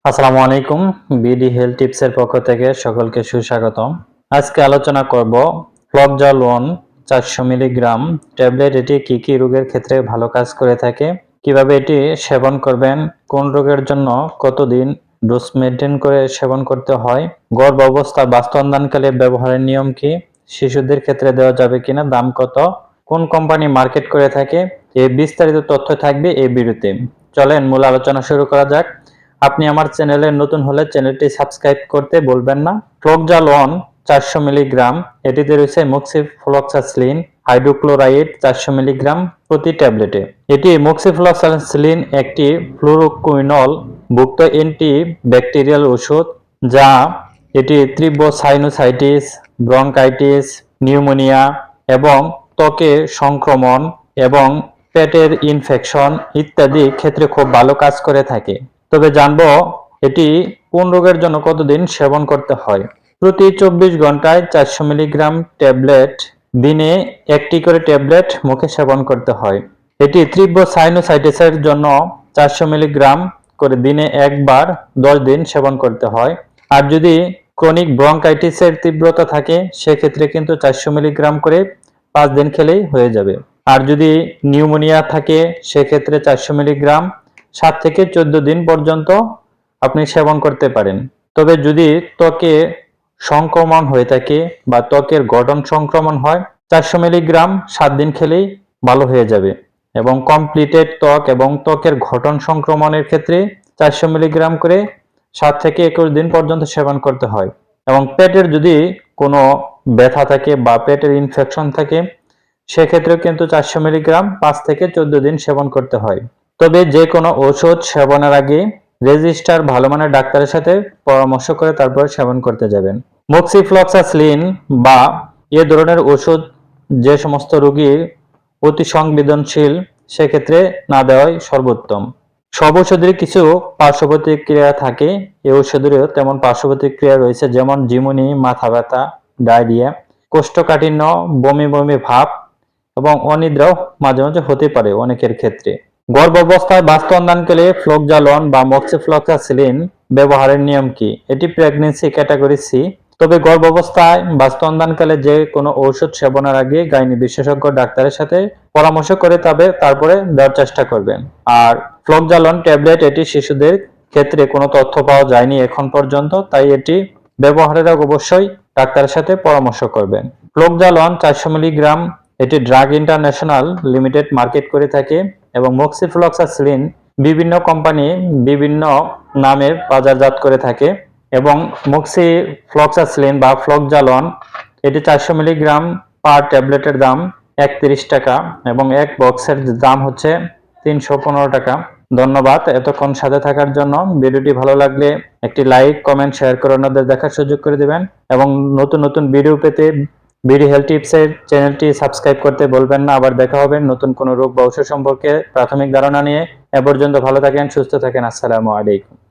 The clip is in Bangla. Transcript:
আসসালামু আলাইকুম। বিডি হেলথ টিপসের পক্ষ থেকে সকলকে সুস্বাগতম। আজকে আলোচনা করব ফ্লক্সালন 400 মিলিগ্রাম ট্যাবলেট। এটি কি কি রোগের ক্ষেত্রে ভালো কাজ করে থাকে, কিভাবে এটি সেবন করবেন, কোন রোগের জন্য কতদিন ডোজ মেনটেন করে সেবন করতে হয়, গর্ভ অবস্থা বাস্তবদানকালে ব্যবহারের নিয়ম কি, শিশুদের ক্ষেত্রে দেওয়া যাবে কিনা, দাম কত, কোন কোম্পানি মার্কেট করে থাকে, এই বিস্তারিত তথ্য থাকবে এই ভিডিওতে। চলেন মূল আলোচনা শুরু করা যাক। আপনি আমার চ্যানেলে নতুন হলে চ্যানেলটি সাবস্ক্রাইব করতে ভুলবেন না। ফ্লক্সালন 400 মিলিগ্রাম, এটিতে রয়েছে মক্সিফ্লক্সাসিলিন হাইড্রোক্লোরাইড 400 মিলিগ্রাম প্রতি ট্যাবলেটে। এটি মক্সিফ্লক্সাসিলিন একটি ফ্লুরোকুইনল ভুক্ত অ্যান্টি ব্যাকটেরিয়াল ওষুধ, যা এটি তীব্র সাইনোসাইটিস, ব্রঙ্কাইটিস, নিউমোনিয়া এবং ত্বকে সংক্রমণ এবং পেটের ইনফেকশন ইত্যাদি ক্ষেত্রে খুব ভালো কাজ করে থাকে। তবে জানবো এটি কোন রোগের জন্য কতদিন সেবন করতে হয়। প্রতি 24 ঘন্টায় 400 মিলিগ্রাম ট্যাবলেট, দিনে একটি করে ট্যাবলেট মুখে সেবন করতে হয়। এটি তীব্র সাইনোসাইটিসের জন্য 400 মিলিগ্রাম করে দিনে একবার 10 দিন সেবন করতে হয়। আর যদি ক্রনিক ব্রঙ্কাইটিসের তীব্রতা থাকে সেক্ষেত্রে কিন্তু 400 মিলিগ্রাম করে 5 দিন খেলেই হয়ে যাবে। আর যদি নিউমোনিয়া থাকে সেক্ষেত্রে 400 মিলিগ্রাম 7 থেকে 14 দিন পর্যন্ত আপনি সেবন করতে পারেন। তবে যদি ত্বকে সংক্রমণ হয়ে থাকে বা ত্বকের গঠন সংক্রমণ হয়, 400 মিলিগ্রাম 7 দিন খেলেই ভালো হয়ে যাবে। এবং কমপ্লিটেড ত্বক এবং ত্বকের গঠন সংক্রমণের ক্ষেত্রে 400 মিলিগ্রাম করে 7 থেকে 21 দিন পর্যন্ত সেবন করতে হয়। এবং পেটের যদি কোনো ব্যথা থাকে বা পেটের ইনফেকশন থাকে সেক্ষেত্রেও কিন্তু 400 মিলিগ্রাম 5 থেকে 14 দিন সেবন করতে হয়। তবে যে কোনো ওষুধ সেবনের আগে রেজিস্টার ভালো মানের ডাক্তারের সাথে পরামর্শ করে তারপর সেবন করতে যাবেন। মক্সিফ্লক্সাসিলিন বা এ ধরনের ওষুধ যে সমস্ত রোগী অতি সংবেদনশীল সেক্ষেত্রে না দেওয়াই সর্বোত্তম। সব ওষুধেরই কিছু পার্শ্ব প্রতিক্রিয়া থাকে। এই ওষুধেরও তেমন পার্শ্ব প্রতিক্রিয়া রয়েছে, যেমন ঝিমুনি, মাথা ব্যথা, ডায়রিয়া, কোষ্ঠকাঠিন্য, বমি বমি ভাব এবং অনিদ্রাও মাঝে মাঝে হতে পারে অনেকের ক্ষেত্রে। গর্ভাবস্থায় বাস্তবদানকালে ফ্লক্সালন বা মক্সিফ্লক্সাসিলিন ব্যবহারের নিয়ম কি? এটি প্রেগন্যান্সি ক্যাটাগরি সি। তবে গর্ভাবস্থায় বাস্তবদানকালে যে কোনো ঔষধ সেবনের আগে গাইনি বিশেষজ্ঞ ডাক্তারের সাথে পরামর্শ করে তারপরে দেওয়ার চেষ্টা করবেন। আর ফ্লক্সালন ট্যাবলেট, এটি শিশুদের ক্ষেত্রে কোনো তথ্য পাওয়া যায়নি এখন পর্যন্ত, তাই এটি ব্যবহারের আগে অবশ্যই ডাক্তারের সাথে পরামর্শ করবেন। ফ্লক্সালন 400 মিলিগ্রাম, এটি ড্রাগ ইন্টারন্যাশনাল লিমিটেড মার্কেট করে থাকে এবং মক্সিফ্লক্সাসিলিন বিভিন্ন কোম্পানি বিভিন্ন নামে বাজারজাত করে থাকে। এবং মক্সিফ্লক্সাসিলিন বা ফ্লক্সালন, এটি 400 মিলিগ্রাম পার ট্যাবলেটের দাম 31 টাকা এবং এক বক্সের দাম হচ্ছে 315 টাকা। ধন্যবাদ এতক্ষণ সাথে থাকার জন্য। ভিডিওটি ভালো লাগলে একটি লাইক, কমেন্ট, শেয়ার করে অন্যদের দেখার সুযোগ করে দিবেন এবং নতুন নতুন ভিডিও পেতে বিডি হেলথ টিপসের চ্যানেলটি সাবস্ক্রাইব করতে বলবেন না। আবার দেখা হবে নতুন কোনো রোগ বা ওষুধ সম্পর্কে প্রাথমিক ধারণা নিয়ে। এ পর্যন্ত ভালো থাকেন, সুস্থ থাকেন। আসসালামু আলাইকুম।